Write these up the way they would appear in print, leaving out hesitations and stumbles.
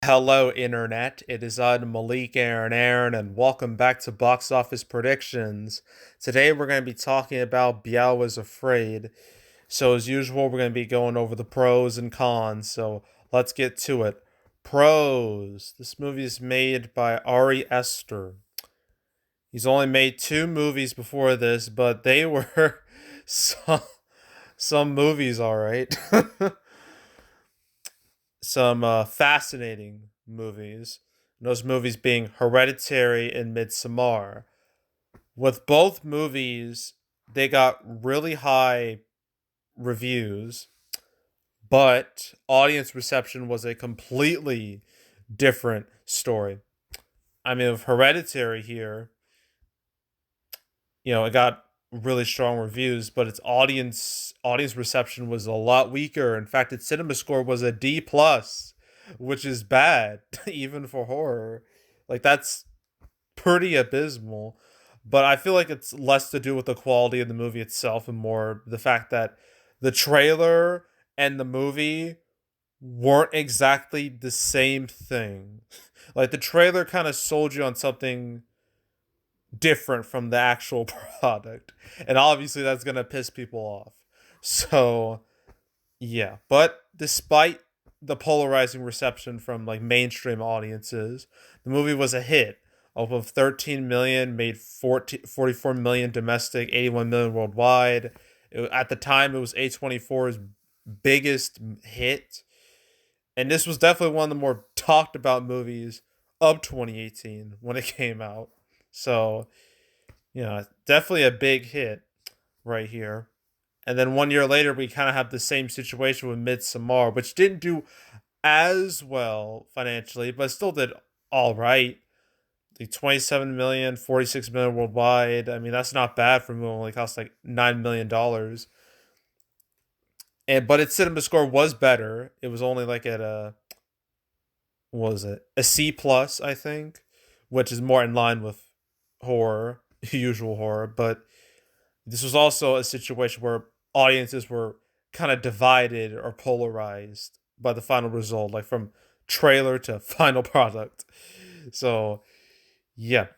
Hello, Internet. It is Malik Aaron, and welcome back to Box Office Predictions. Today, we're going to be talking about Beau Is Afraid. So, as usual, we're going to be going over the pros and cons. So, let's get to it. Pros. This movie is made by Ari Aster. He's only made two movies before this, but they were some, some movies, all right. Some fascinating movies. Those movies being Hereditary and Midsommar. With both movies, they got really high reviews, but audience reception was a completely different story. I mean, with Hereditary here, it got really strong reviews, but its audience reception was a lot weaker. In fact, its cinema score was a D plus, which is bad even for horror. Like that's pretty abysmal. But I feel like it's less to do with the quality of the movie itself and more the fact that the trailer and the movie weren't exactly the same thing. Like the trailer kind of sold you on something different from the actual product. And obviously that's going to piss people off. So, yeah. But despite the polarizing reception from like mainstream audiences, the movie was a hit. Of 13 million, made 44 million domestic, 81 million worldwide. At the time, it was A24's biggest hit. And this was definitely one of the more talked about movies of 2018 when it came out. So, definitely a big hit right here. And then 1 year later, we kind of have the same situation with Midsommar, which didn't do as well financially, but still did all right. The 27 million, 46 million worldwide. I mean, that's not bad for a movie. It only cost like $9 million. And but its cinema score was better. It was only like at a what was it, a C plus, I think, which is more in line with horror, usual horror. But this was also a situation where audiences were kind of divided or polarized by the final result, like from trailer to final product. So, yeah.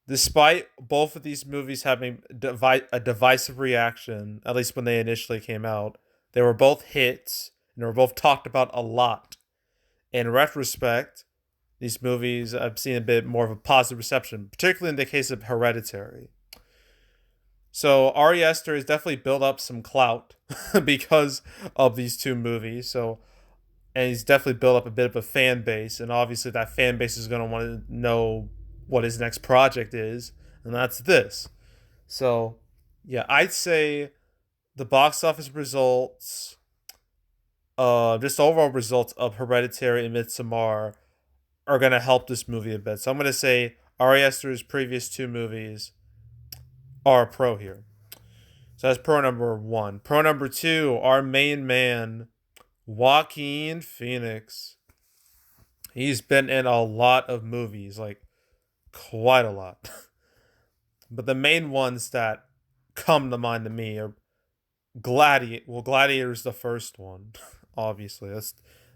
Despite both of these movies having a divisive reaction, at least when they initially came out, they were both hits and they were both talked about a lot. In retrospect, these movies I've seen a bit more of a positive reception, particularly in the case of Hereditary. So Ari Aster has definitely built up some clout because of these two movies. So and he's definitely built up a bit of a fan base, and obviously that fan base is going to want to know what his next project is, and that's this. So yeah, I'd say the box office results, just overall results of Hereditary and Midsommar are going to help this movie a bit. So I'm going to say Ari Aster's previous two movies are a pro here. So that's pro number one. Pro number two, our main man, Joaquin Phoenix. He's been in a lot of movies, like quite a lot. But the main ones that come to mind to me are Gladiator. Well, Gladiator's the first one, obviously. That's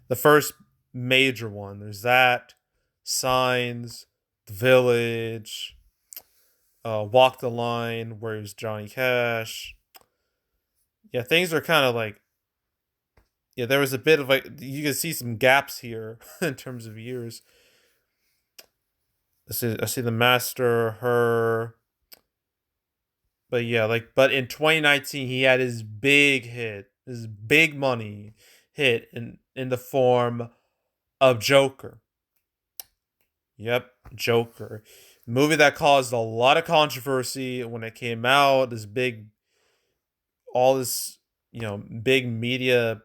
the first major one. There's that, Signs, The Village, Walk the Line, Where's Johnny Cash. Yeah, things are kind of like, yeah, there was a bit of like, you can see some gaps here in terms of years. I see The Master, Her. But yeah, but in 2019, he had his big hit, his big money hit in the form of Joker. Yep, Joker. Movie that caused a lot of controversy when it came out. All this, big media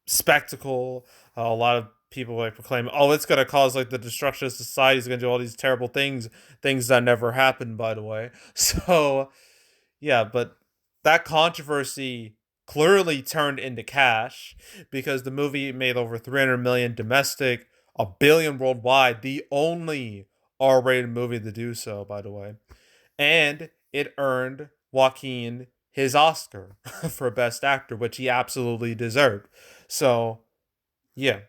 spectacle. A lot of people like proclaim, "Oh, it's gonna cause like the destruction of society. It's gonna do all these terrible things that never happened." By the way, so yeah, but that controversy clearly turned into cash because the movie made over 300 million domestic, a billion worldwide, the only R-rated movie to do so, by the way. And it earned Joaquin his Oscar for best actor, which he absolutely deserved. So, yeah.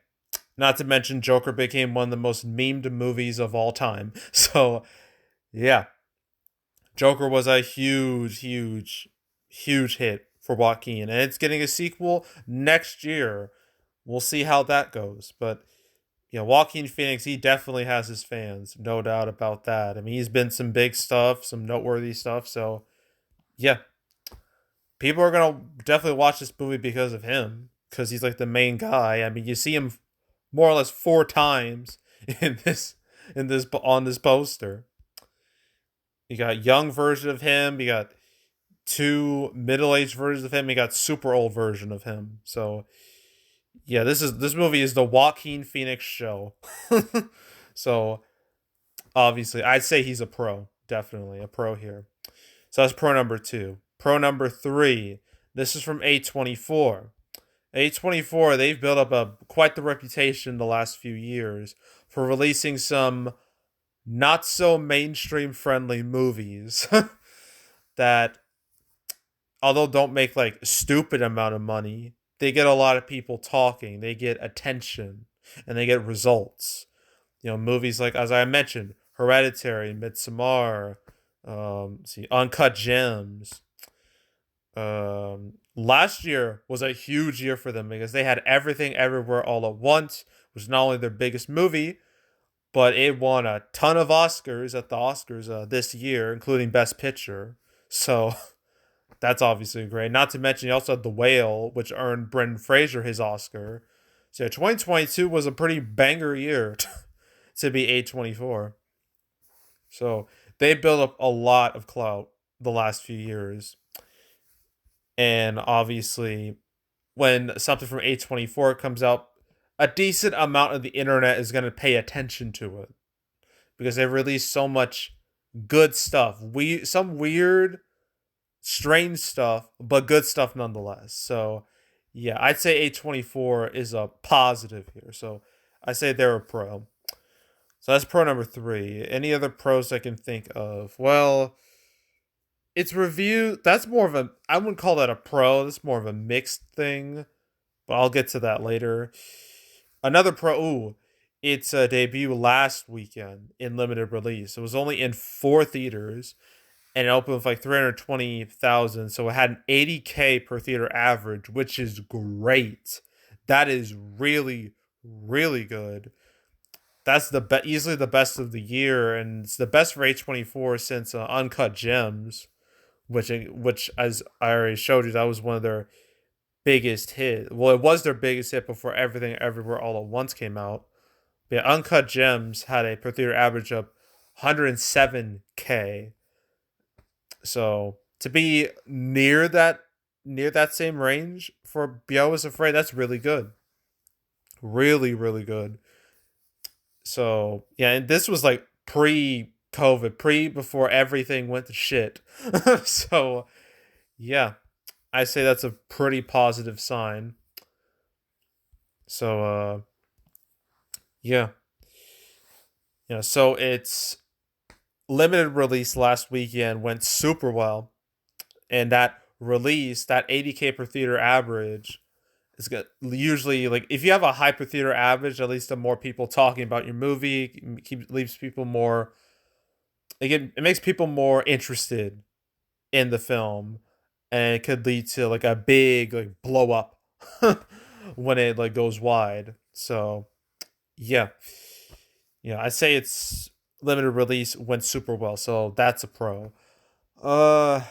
Not to mention, Joker became one of the most memed movies of all time. So, yeah, Joker was a huge hit for Joaquin, and it's getting a sequel next year. We'll see how that goes. But, Joaquin Phoenix, he definitely has his fans, no doubt about that. I mean, he's been some big stuff, some noteworthy stuff. So, yeah, people are gonna definitely watch this movie because of him, because he's like the main guy. I mean, you see him more or less four times in this on this poster. You got young version of him. You got two middle aged versions of him. You got super old version of him. So yeah, this movie is the Joaquin Phoenix show. So obviously, I'd say he's a pro. Definitely a pro here. So that's pro number two. Pro number three. This is from A24. A24, they've built up quite the reputation the last few years for releasing some not so mainstream friendly movies that, although don't make like a stupid amount of money, they get a lot of people talking, they get attention, and they get results. Movies like, as I mentioned, Hereditary, Midsommar, Uncut Gems. Last year was a huge year for them because they had Everything Everywhere All at Once, which is not only their biggest movie, but it won a ton of Oscars at the Oscars this year, including Best Picture. So that's obviously great. Not to mention, you also had The Whale, which earned Brendan Fraser his Oscar. So 2022 was a pretty banger year to be A24. So they built up a lot of clout the last few years. And obviously, when something from A24 comes out, a decent amount of the internet is going to pay attention to it because they release so much good stuff. Some weird, strange stuff, but good stuff nonetheless. So, yeah, I'd say A24 is a positive here. So, I say they're a pro. So that's pro number three. Any other pros I can think of? Well, it's review. That's more of a. I wouldn't call that a pro. That's more of a mixed thing. But I'll get to that later. Another pro. Ooh, its debut last weekend in limited release. It was only in 4 theaters, and it opened with like 320,000. So it had an 80K per theater average, which is great. That is really, really good. That's easily the best of the year, and it's the best for A24 since Uncut Gems, which as I already showed you, that was one of their biggest hit. Well, it was their biggest hit before Everything Everywhere All at Once came out. But yeah, Uncut Gems had a per theater average of 107K. So to be near that same range for Beau Is Afraid, that's really good. Really, really good. So yeah, and this was like pre-COVID, before everything went to shit. So yeah, I say that's a pretty positive sign. So yeah. So it's limited release last weekend went super well, and that 80K per theater average is good. Usually, like if you have a high per theater average, at least the more people talking about your movie leaves people more. Again, it makes people more interested in the film, and it could lead to like a big like blow up when it like goes wide. So yeah, I say it's limited release went super well, so that's a pro. Uh,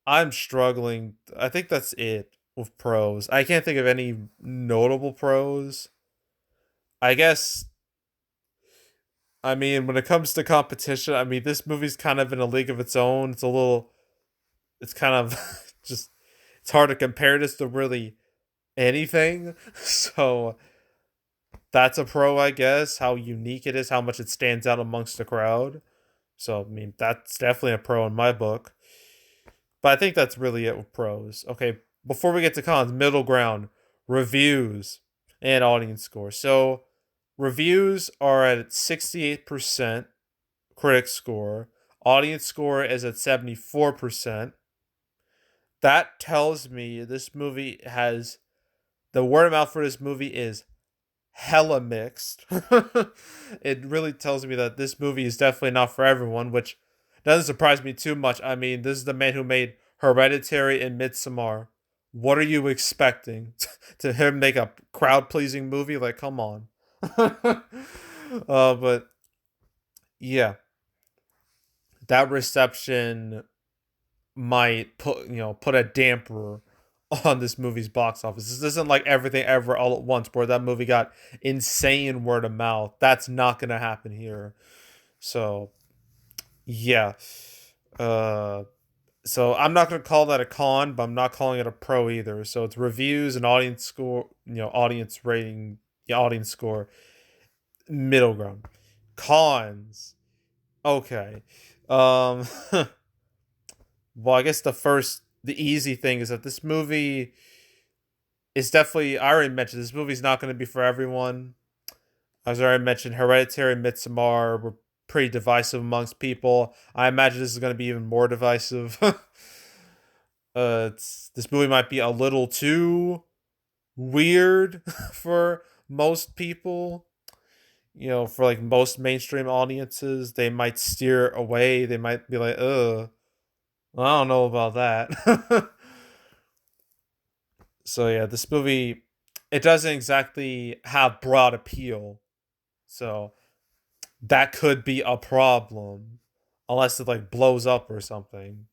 I'm struggling. I think that's it with pros. I can't think of any notable pros. I guess. I mean, when it comes to competition, I mean, this movie's kind of in a league of its own. It's a little. It's kind of just. It's hard to compare this to really anything. So that's a pro, I guess. How unique it is, how much it stands out amongst the crowd. So I mean, that's definitely a pro in my book. But I think that's really it with pros. Okay, before we get to cons, middle ground, reviews and audience score. So reviews are at 68% critic score. Audience score is at 74%. That tells me this movie has the word of mouth for this movie is hella mixed. It really tells me that this movie is definitely not for everyone, which doesn't surprise me too much. I mean, this is the man who made Hereditary and Midsommar. What are you expecting? To him make a crowd pleasing movie? Like, come on. But yeah, that reception might put a damper on this movie's box office. This isn't like Everything Ever All at Once, where that movie got insane word of mouth. That's not gonna happen here. So yeah. Uh so I'm not gonna call that a con, but I'm not calling it a pro either. So it's reviews and audience score, audience rating, audience score, middle ground. Cons. Okay. Um well, I guess the easy thing is that this movie is definitely, I already mentioned, this movie's not going to be for everyone. As I already mentioned, Hereditary and Midsommar were pretty divisive amongst people. I imagine this is going to be even more divisive. This movie might be a little too weird for most people. For like most mainstream audiences, they might steer away. They might be like, ugh, I don't know about that. So yeah, this movie, it doesn't exactly have broad appeal. So that could be a problem unless it like blows up or something.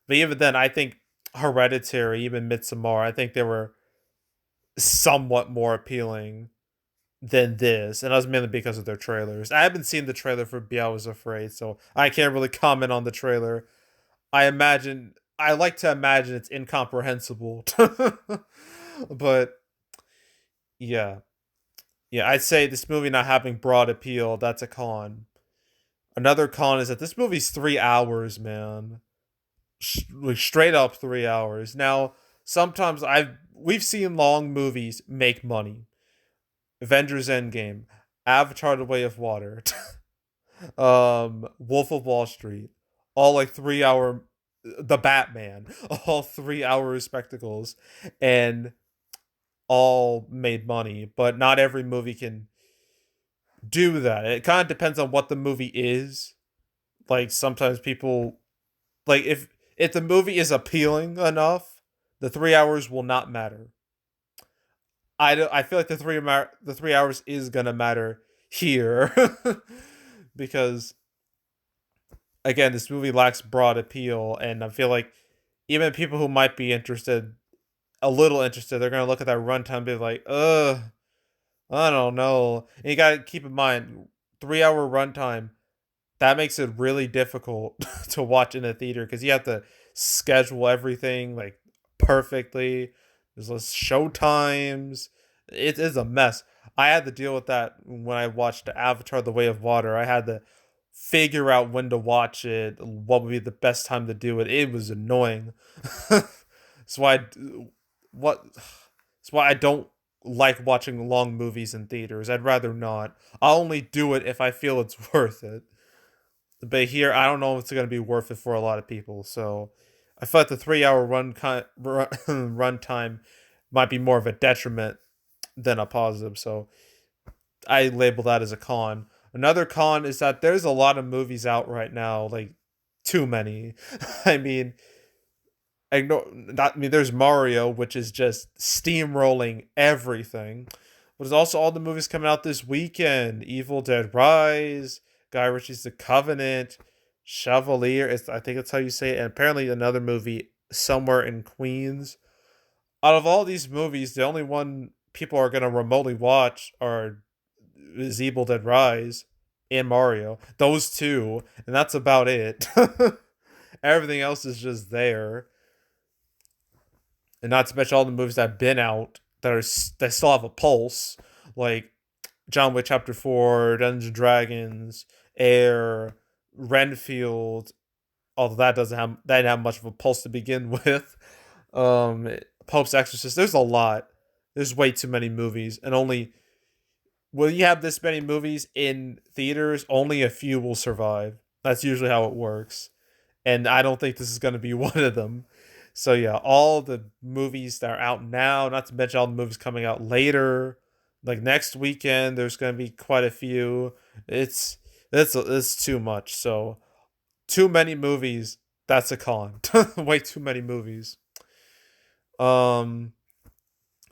But even then, I think Hereditary, even Midsommar, I think they were somewhat more appealing than this, and that was mainly because of their trailers. I haven't seen the trailer for Beau Is Afraid, so I can't really comment on the trailer. I like to imagine it's incomprehensible. But yeah. Yeah, I'd say this movie not having broad appeal, that's a con. Another con is that this movie's 3 hours, man. Like straight up 3 hours. Now, sometimes we've seen long movies make money. Avengers Endgame, Avatar The Way of Water, Wolf of Wall Street, all like 3 hour, The Batman, all 3 hour spectacles, and all made money, but not every movie can do that. It kind of depends on what the movie is. Like sometimes people like if the movie is appealing enough, the 3 hours will not matter. I feel like the 3 hours is gonna matter here because again, this movie lacks broad appeal, and I feel like even people who might be interested, a little interested, they're gonna look at that runtime and be like, ugh, I don't know. And you gotta keep in mind, 3 hour runtime, that makes it really difficult to watch in a theater because you have to schedule everything like perfectly. There's less show times. It is a mess. I had to deal with that when I watched Avatar: The Way of Water. I had to figure out when to watch it, what would be the best time to do it. It was annoying. That's why what that's why I don't like watching long movies in theaters. I'd rather not. I'll only do it if I feel it's worth it. But here, I don't know if it's going to be worth it for a lot of people. So I feel like the 3 hour run time might be more of a detriment than a positive. So I label that as a con. Another con is that there's a lot of movies out right now, like too many. I mean, there's Mario, which is just steamrolling everything. But there's also all the movies coming out this weekend: Evil Dead Rise, Guy Ritchie's The Covenant, Chevalier. I think that's how you say it. And apparently another movie, Somewhere in Queens. Out of all these movies, the only one people are gonna remotely watch is Evil Dead Rise and Mario. Those two, and that's about it. Everything else is just there, and not to mention all the movies that have been out that still have a pulse, like John Wick Chapter 4, Dungeons and Dragons, Air, Renfield. Although that didn't have much of a pulse to begin with. Pope's Exorcist. There's a lot. There's way too many movies, and only when you have this many movies in theaters, only a few will survive. That's usually how it works, and I don't think this is going to be one of them. So yeah, all the movies that are out now, not to mention all the movies coming out later, Like next weekend, there's gonna be quite a few. It's it's too much. So too many movies. That's a con. Way too many movies. Um,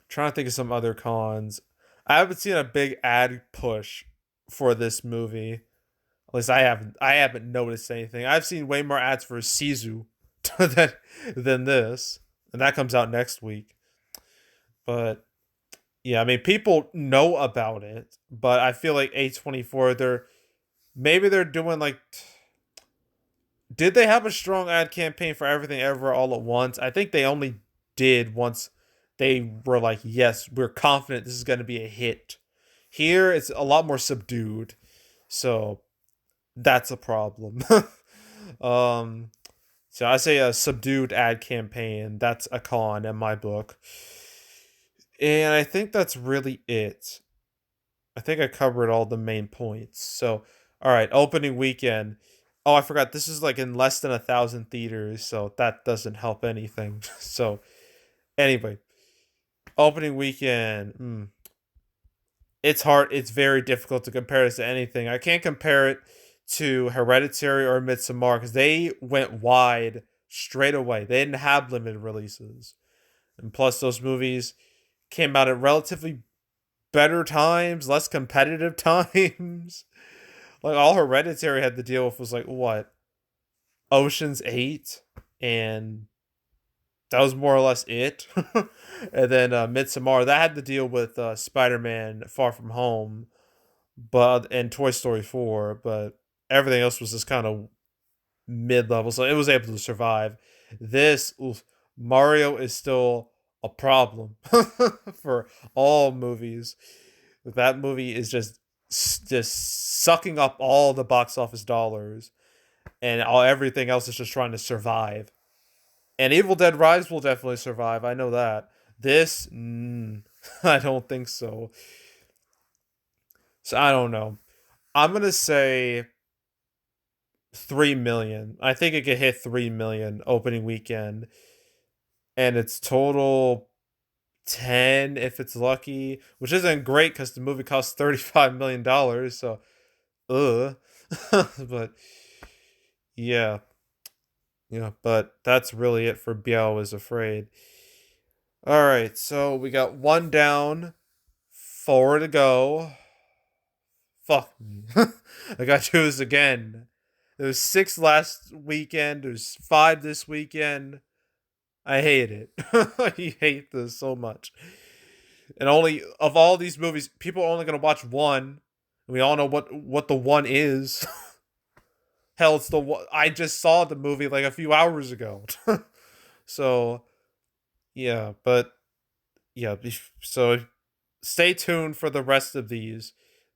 Trying to think of some other cons. I haven't seen a big ad push for this movie. At least I haven't. I haven't noticed anything. I've seen way more ads for Sisu than than this, and that comes out next week. But yeah, I mean, people know about it, but I feel like A24, they're doing like. Did they have a strong ad campaign for Everything Ever All at Once? I think they only did once they were like, yes, we're confident this is going to be a hit. Here, it's a lot more subdued. So that's a problem. um, so I say a subdued ad campaign. That's a con in my book. And I think that's really it. I think I covered all the main points. So, all right, opening weekend. Oh, I forgot. This is like in less than 1,000 theaters, so that doesn't help anything. So, anyway, opening weekend. It's hard. It's very difficult to compare this to anything. I can't compare it to Hereditary or Midsommar because they went wide straight away. They didn't have limited releases, and plus those movies came out at relatively better times, less competitive times. Like all Hereditary had to deal with was like what, Ocean's 8, and that was more or less it. And then Midsommar that had to deal with Spider-Man Far From Home, but and Toy Story 4, but everything else was just kind of mid-level, so it was able to survive. This oof, Mario is still a problem for all movies. That movie is just sucking up all the box office dollars, and all everything else is just trying to survive. And Evil Dead Rise will definitely survive. I know that. This, I don't think so. So I don't know. I'm gonna say 3 million. I think it could hit 3 million opening weekend, and it's total 10 if it's lucky, which isn't great because the movie costs $35 million. So, ugh. But yeah, yeah. But that's really it for Beau Is Afraid. All right, so we got one down, four to go. Fuck me. I got to do this again. There was six last weekend. There's five this weekend. I hate it. I hate this so much. And only of all these movies, people are only gonna watch one. We all know what the one is. Hell, it's the one I just saw the movie like a few hours ago. So yeah, but yeah, so stay tuned for the rest of these.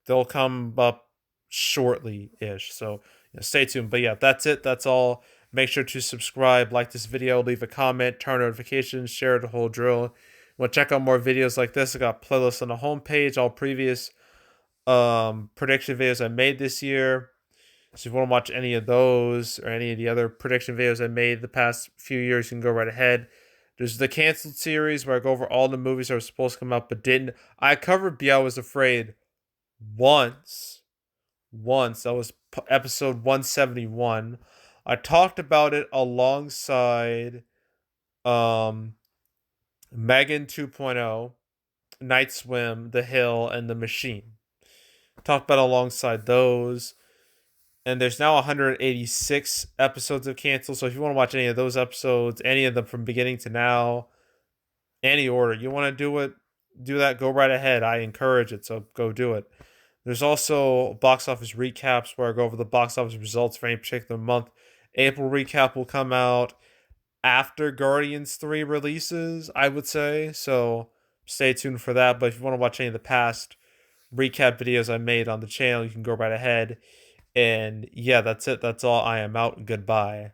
They'll come up shortly ish. So stay tuned. But yeah, that's it. That's all. Make sure to subscribe, like this video, leave a comment, turn notifications, share the whole drill. Want to check out more videos like this? I got playlists on the homepage, all previous prediction videos I made this year. So if you want to watch any of those or any of the other prediction videos I made the past few years, you can go right ahead. There's the canceled series where I go over all the movies that were supposed to come out but didn't. I covered Beau Is Afraid once. That was episode 171. I talked about it alongside Megan 2.0, Night Swim, The Hill, and The Machine. Talked about alongside those. And there's now 186 episodes of Cancel. So if you want to watch any of those episodes, any of them from beginning to now, any order, you want to do that, go right ahead. I encourage it. So go do it. There's also box office recaps where I go over the box office results for any particular month. April recap will come out after Guardians 3 releases, I would say. So stay tuned for that. But if you want to watch any of the past recap videos I made on the channel, you can go right ahead. And yeah, that's it. That's all. I am out. Goodbye.